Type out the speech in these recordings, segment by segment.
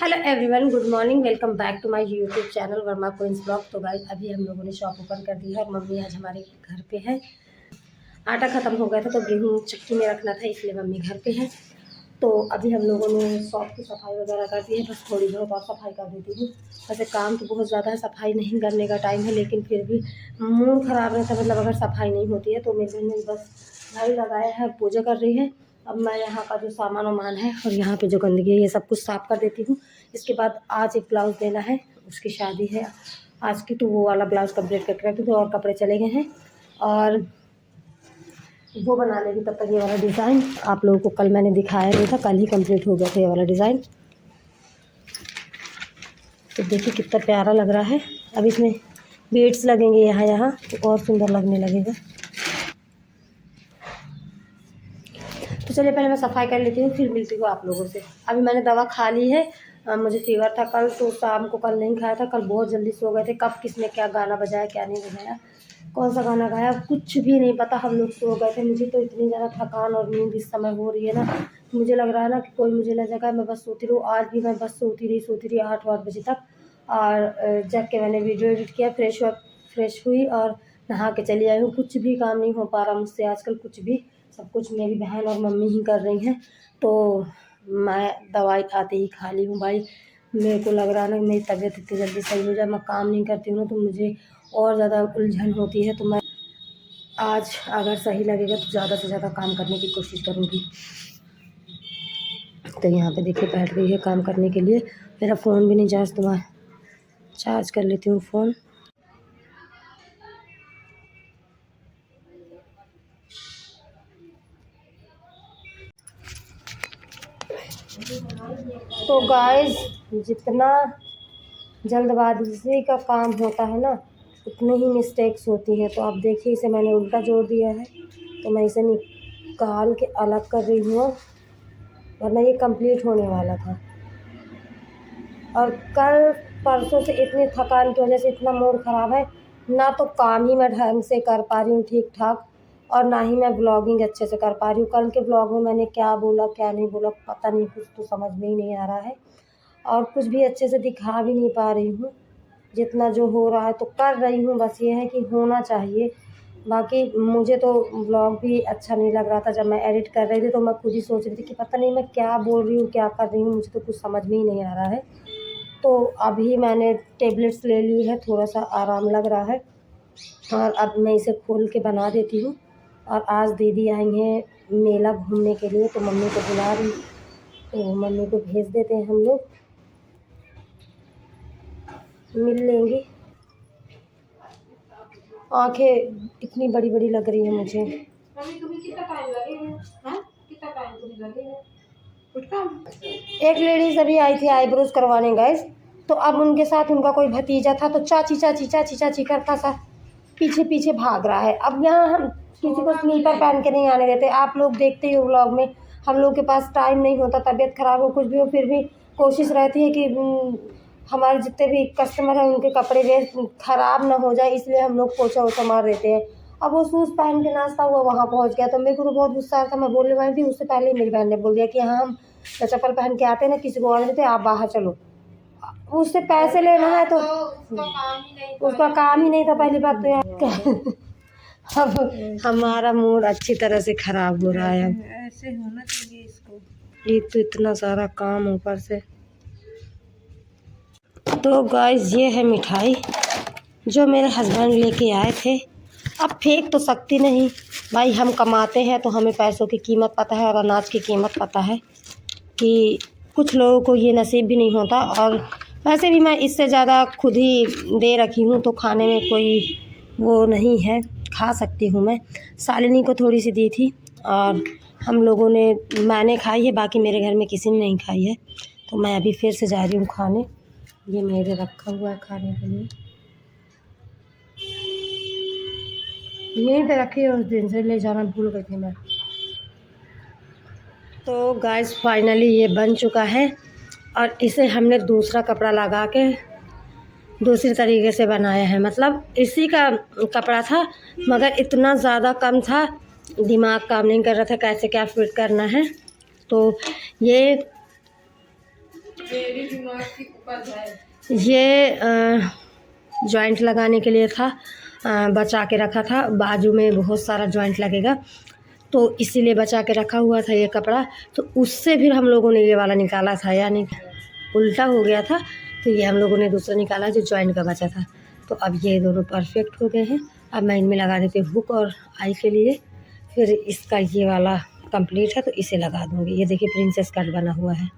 Hello everyone, good morning. Welcome back to my YouTube channel Verma queens blog. तो guys अभी हम लोगों ने शॉप ओपन कर दी है और मम्मी आज हमारे घर पे है। आटा ख़त्म हो गया था तो गेहूँ चक्की में रखना था, इसलिए मम्मी घर पे है। तो अभी हम लोगों ने शॉप की सफाई वगैरह कर दी है, बस थोड़ी बहुत और सफाई कर देती हूँ। वैसे काम तो बहुत ज़्यादा है, सफाई नहीं करने का टाइम है, लेकिन फिर भी मूड ख़राब रहता है। मतलब अगर सफाई नहीं होती है तो मेरे में बस झाड़ू लगाया है, पूजा कर रही है। अब मैं यहाँ का जो सामान वामान है और यहाँ पे जो गंदगी है ये सब कुछ साफ़ कर देती हूँ। इसके बाद आज एक ब्लाउज़ देना है, उसकी शादी है आज की, तो वो वाला ब्लाउज़ कंप्लीट करके रखती हूँ। और कपड़े चले गए हैं और वो बना लेगी तब तक ये वाला डिज़ाइन। आप लोगों को कल मैंने दिखाया नहीं था, कल ही कंप्लीट हो गया था ये वाला डिज़ाइन। तो देखिए कितना प्यारा लग रहा है। अब इसमें बीड्स लगेंगे यहाँ यहाँ तो और सुंदर लगने लगेगा। तो चलिए पहले मैं सफाई कर लेती हूँ, फिर मिलती हूँ आप लोगों से। अभी मैंने दवा खा ली है। मुझे फीवर था कल, तो शाम को कल नहीं खाया था। कल बहुत जल्दी सो गए थे। कब किसने क्या गाना बजाया क्या नहीं बजाया, कौन सा गाना गाया, कुछ भी नहीं पता। हम लोग सो गए थे। मुझे तो इतनी ज़्यादा थकान और नींद इस समय हो रही है ना, मुझे लग रहा है ना कि कोई मुझे ले जाएगा। मैं बस सोती रहूँ। आज भी मैं बस सोती रही 8 बजे तक। और जग के मैंने वीडियो एडिट किया, फ्रेश हुई और नहा के चली आई हूँ। कुछ भी काम नहीं हो पा रहा मुझसे आजकल, कुछ भी। सब कुछ मेरी बहन और मम्मी ही कर रही हैं। तो मैं दवाई आते ही खा ली हूँ भाई। मेरे को लग रहा है ना मेरी तबीयत इतनी जल्दी सही हो जाए। मैं काम नहीं करती हूँ ना तो मुझे और ज़्यादा उलझन होती है। तो मैं आज अगर सही लगेगा तो ज़्यादा से ज़्यादा काम करने की कोशिश करूँगी। तो यहाँ पे देखिए बैठ गई है काम करने के लिए। मेरा फ़ोन भी नहीं चार्ज, तो मैं चार्ज कर लेती हूँ फ़ोन। तो गाइस जितना जल्दबाजी का काम होता है ना उतनी ही मिस्टेक्स होती हैं। तो आप देखिए इसे मैंने उल्टा जोड़ दिया है, तो मैं इसे निकाल के अलग कर रही हूँ, वरना ये कंप्लीट होने वाला था। और कल परसों से इतनी थकान की वजह से इतना मूड ख़राब है, ना तो काम ही मैं ढंग से कर पा रही हूँ ठीक ठाक, और ना ही मैं ब्लॉगिंग अच्छे से कर पा रही हूँ। कल के ब्लॉग में मैंने क्या बोला क्या नहीं बोला पता नहीं, कुछ तो समझ में ही नहीं आ रहा है। और कुछ भी अच्छे से दिखा भी नहीं पा रही हूँ। जितना जो हो रहा है तो कर रही हूँ, बस ये है कि होना चाहिए। बाकी मुझे तो व्लॉग भी अच्छा नहीं लग रहा था। जब मैं एडिट कर रही थी तो मैं खुद ही सोच रही थी कि पता नहीं मैं क्या बोल रही हूँ क्या कर रही हूँ, मुझे तो कुछ समझ में ही नहीं आ रहा है। तो अभी मैंने टेबलेट्स ले ली है, थोड़ा सा आराम लग रहा है। और अब मैं इसे खोल के बना देती हूँ। और आज दीदी आई हैं मेला घूमने के लिए, तो मम्मी को बुला रही, तो मम्मी को भेज देते हैं हम लोग, मिल लेंगे। आंखें इतनी बड़ी बड़ी लग रही है मुझे। एक लेडीज अभी आई थी आईब्रोज करवाने गाइस, तो अब उनके साथ उनका कोई भतीजा था, तो चाची चाची चाची चाची करता सा पीछे पीछे भाग रहा है। अब यहाँ हम किसी को स्लीपर पहन के नहीं आने देते। आप लोग देखते ही हो व्लॉग में, हम लोग के पास टाइम नहीं होता, तबीयत ख़राब हो कुछ भी हो, फिर भी कोशिश रहती है कि हमारे जितने भी कस्टमर हैं उनके कपड़े वे ख़राब ना हो जाए, इसलिए हम लोग पोछा वोछा मार देते हैं। अब वो शूज़ पहन के नाश्ता हुआ वहाँ पहुँच गया, तो मेरे को तो बहुत गुस्सा आ रहा था। मैं बोलने वाली थी, उससे पहले ही मेरी बहन ने बोल दिया कि हाँ हम चप्पल पहन के आते हैं ना, किसी को और देते, आप बाहर चलो। उससे पैसे लेना है तो उसका काम ही नहीं था पहली बात तो यार। अब हमारा मूड अच्छी तरह से ख़राब हो रहा है। अब ऐसे होना चाहिए इसको, एक तो इतना सारा काम ऊपर से। तो गाइस ये है मिठाई जो मेरे हस्बैंड लेके आए थे। अब फेंक तो सकती नहीं भाई, हम कमाते हैं तो हमें पैसों की कीमत पता है और अनाज की कीमत पता है कि कुछ लोगों को ये नसीब भी नहीं होता। और वैसे भी मैं इससे ज़्यादा खुद ही दे रखी हूँ, तो खाने में कोई वो नहीं है, खा सकती हूँ मैं। शालिनी को थोड़ी सी दी थी और हम लोगों ने, मैंने खाई है, बाकी मेरे घर में किसी ने नहीं खाई है। तो मैं अभी फिर से जा रही हूँ खाने। ये मेरे रखा हुआ है खाने के लिए, यहीं पे रखी है, उस दिन से ले जाना भूल गई थी मैं। तो गाइस फाइनली ये बन चुका है और इसे हमने दूसरा कपड़ा लगा के दूसरी तरीके से बनाया है। मतलब इसी का कपड़ा था मगर इतना ज़्यादा कम था, दिमाग काम नहीं कर रहा था कैसे क्या फिट करना है। तो ये मेरी दिमाग की उपज है। ये जॉइंट लगाने के लिए था, बचा के रखा था। बाजू में बहुत सारा जॉइंट लगेगा तो इसीलिए बचा के रखा हुआ था ये कपड़ा। तो उससे फिर हम लोगों ने ये वाला निकाला था, यानी उल्टा हो गया था तो ये हम लोगों ने दूसरा निकाला जो जॉइंट का बचा था। तो अब ये दोनों परफेक्ट हो गए हैं। अब मैं इनमें लगा देती हूँ हुक और आई के लिए। फिर इसका ये वाला कंप्लीट है तो इसे लगा दूँगी। ये देखिए प्रिंसेस कट बना हुआ है।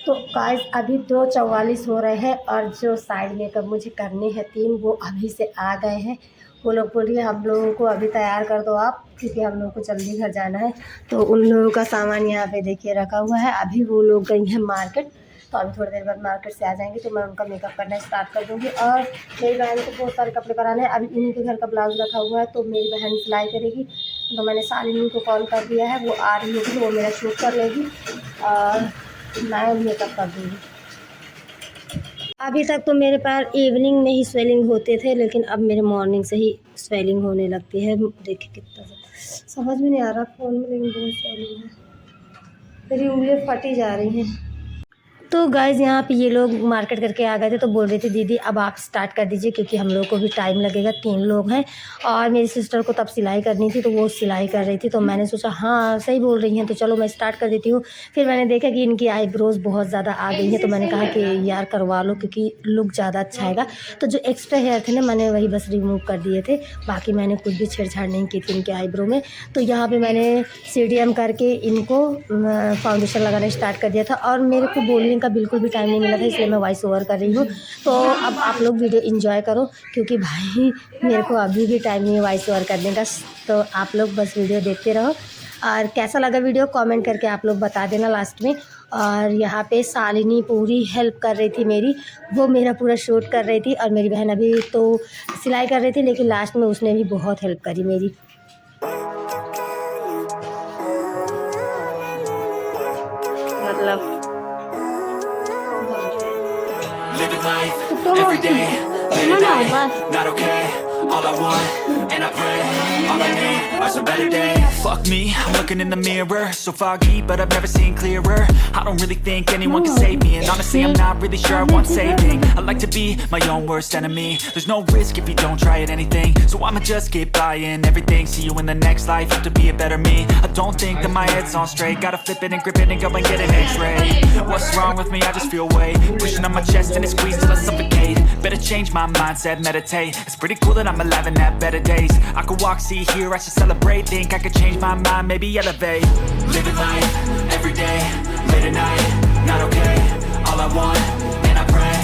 तो गाइस अभी 2:44 हो रहे हैं और जो साइड मेकअप मुझे करने हैं 3 वो अभी से आ गए हैं। वो लोग बोल रही है हम लोगों को अभी तैयार कर दो आप, क्योंकि हम लोगों को जल्दी घर जाना है। तो उन लोगों का सामान यहाँ पे देखिए रखा हुआ है। अभी वो लोग गई हैं मार्केट, तो अभी थोड़ी देर बाद मार्केट से आ जाएंगे तो मैं उनका मेकअप करना स्टार्ट कर दूँगी। और मेरी बहन को बहुत सारे कपड़े कराने हैं। अभी इन्हीं के घर का ब्लाउज़ रखा हुआ है तो मेरी बहन सिलाई करेगी। तो मैंने शालिनी को कॉल कर दिया है, वो आ रही होगी, वो मेरा शूट कर लेगी और मैं मेकअप कर दूँगी। अभी तक तो मेरे पैर इवनिंग में ही स्वेलिंग होते थे, लेकिन अब मेरे मॉर्निंग से ही स्वेलिंग होने लगती है। देखिए कितना समझ में नहीं आ रहा फ़ोन में, लेकिन बहुत स्वेलिंग है। मेरी उंगलियां फटी जा रही हैं। तो गाइज़ यहाँ पे ये लोग मार्केट करके आ गए थे तो बोल रही थी दीदी अब आप स्टार्ट कर दीजिए क्योंकि हम लोग को भी टाइम लगेगा, 3 लोग हैं। और मेरी सिस्टर को तब सिलाई करनी थी तो वो सिलाई कर रही थी, तो मैंने सोचा हाँ सही बोल रही हैं तो चलो मैं स्टार्ट कर देती हूँ। फिर मैंने देखा कि इनकी आईब्रोज़ बहुत ज़्यादा आ गई हैं तो मैंने कहा कि यार करवा लो क्योंकि लुक ज़्यादा अच्छा आएगा। तो जो एक्स्ट्रा हेयर थे ना मैंने वही बस रिमूव कर दिए थे, बाकी मैंने कुछ भी छेड़छाड़ नहीं की थी इनके आईब्रो में। तो यहाँ पर मैंने CDM करके इनको फाउंडेशन लगाना स्टार्ट कर दिया था और मेरे को बोलने का बिल्कुल भी टाइम नहीं मिला था, इसलिए मैं वॉइस ओवर कर रही हूँ। तो अब आप लोग वीडियो एंजॉय करो क्योंकि भाई मेरे को अभी भी टाइम नहीं है वॉइस ओवर करने का। तो आप लोग बस वीडियो देखते रहो और कैसा लगा वीडियो कमेंट करके आप लोग बता देना लास्ट में। और यहाँ पे शालिनी पूरी हेल्प कर रही थी मेरी, वो मेरा पूरा शूट कर रही थी। और मेरी बहन अभी तो सिलाई कर रही थी लेकिन लास्ट में उसने भी बहुत हेल्प करी मेरी। मतलब living life every day, late at night, not okay. All I want, and I pray, all I need are some better days. Fuck me, I'm looking in the mirror, so foggy, but I've never seen clearer. I don't really think anyone can save me, and honestly I'm not really sure I want saving. I like to be my own worst enemy. There's no risk if you don't try at anything, so I'ma just keep buying everything. See you in the next life, have to be a better me. I don't think that my head's on straight, gotta flip it and grip it and go and get an X-ray. What's wrong with me? I just feel weight pushing on my chest and it squeezes till I suffocate. Better change my mindset, meditate. It's pretty cool that I'm alive and have better days. I could walk, see, hear, I should celebrate. Think I could change my mind, maybe elevate. Living life, every day, late at night, not okay. All I want, and I pray,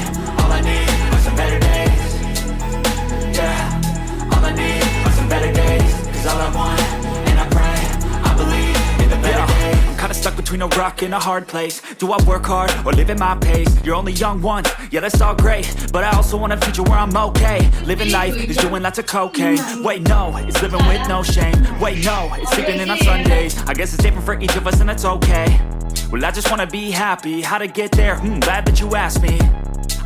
all I need are some better days. Yeah, all I need are some better days. Cause all I want, and I pray, I believe in the better days. I'm kinda stuck between a rock and a hard place. Do I work hard or live at my pace? You're only young once, yeah that's all great, but I also want a future where I'm okay. Living life is doing lots of cocaine. Wait no, it's living with no shame. Wait no, it's sleeping in on Sundays. I guess it's different for each of us and that's okay. Well I just wanna be happy, how to get there? Glad that you asked me.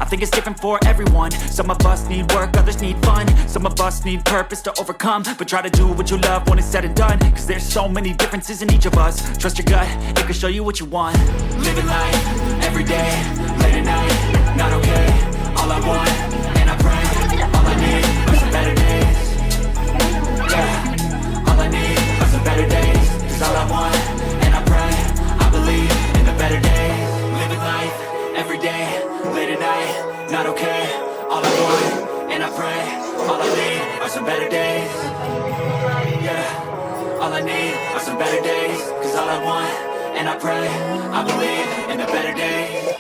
I think it's different for everyone. Some of us need work, others need fun. Some of us need purpose to overcome. But try to do what you love when it's said and done. Cause there's so many differences in each of us. Trust your gut, it can show you what you want. Living life, every day, late at night, not okay. All I want, and I pray, all I need are some better days. Yeah, all I need are some better days. Cause all I want, and I pray, I believe in the better days. Living life, every day, late at night, not okay. All I want, and I pray, all I need are some better days. Yeah, all I need are some better days. Cause all I want, and I pray, I believe in the better days.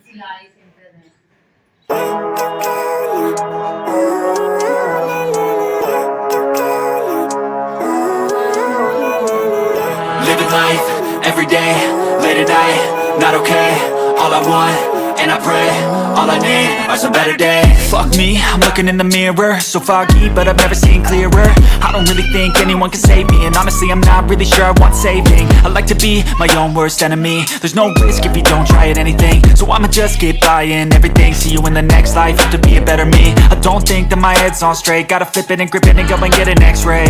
सिलाई centre है। Living life, everyday, late at night, not okay. All I want, and I pray, all I need are some better days. Fuck me, I'm looking in the mirror, so foggy, but I've never seen clearer. I don't really think anyone can save me, and honestly I'm not really sure I want saving. I like to be my own worst enemy. There's no risk if you don't try at anything, so I'ma just get buying everything. See you in the next life, have to be a better me. I don't think that my head's on straight, gotta flip it and grip it and go and get an x-ray.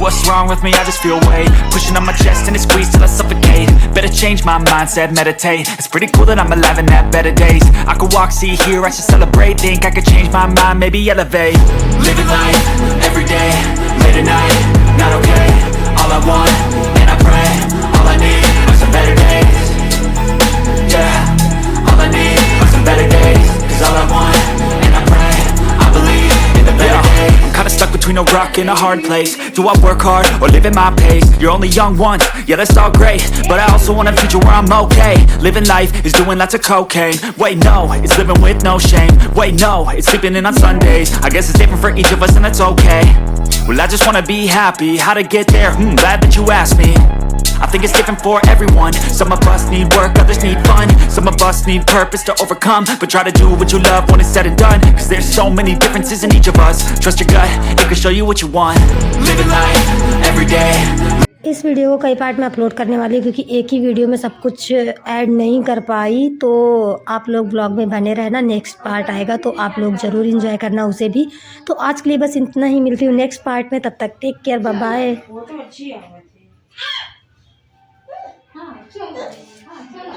What's wrong with me? I just feel weight pushing on my chest and it squeezes till I suffocate. Better change my mindset, meditate. It's pretty cool that I'm alive and have better days. I could walk, see, hear, I should celebrate. Think I could change my mind, maybe elevate. Living life, everyday, late at night, not okay. All I want, and I pray, all I need are some better days. Yeah, all I need are some better days. Cause all I want, and I pray, I believe in the better days. I'm kinda stuck between a rock and a hard place. Do I work hard or live at my pace? You're only young once, yeah that's all great, but I also want a future where I'm okay. Living life is doing lots of cocaine. Wait no, it's living with no shame. Wait no, it's sleeping in on Sundays. I guess it's different for each of us and that's okay. Well I just wanna be happy, how to get there? Glad that you asked me. I think it's different for everyone. Some of us need work, others need fun. Some of us need purpose to overcome. But try to do what you love when it's said and done. Cause there's so many differences in each of us. Trust your gut, it can show you what you want. Living life, every day. इस video को कई part में upload करने वाली हूँ क्योंकि एक ही video में सब कुछ ऐड नहीं कर पाई। तो आप लोग ब्लॉग में बने रहना, नेक्स्ट पार्ट आएगा तो आप लोग ज़रूर एंजॉय करना उसे भी। तो आज के लिए बस इतना ही, मिलती हूँ नेक्स्ट पार्ट में, तब तक टेक केयर, बाय बाय। वो तो अच्छी आवाज़ थी। हाँ चलो, हाँ चलो।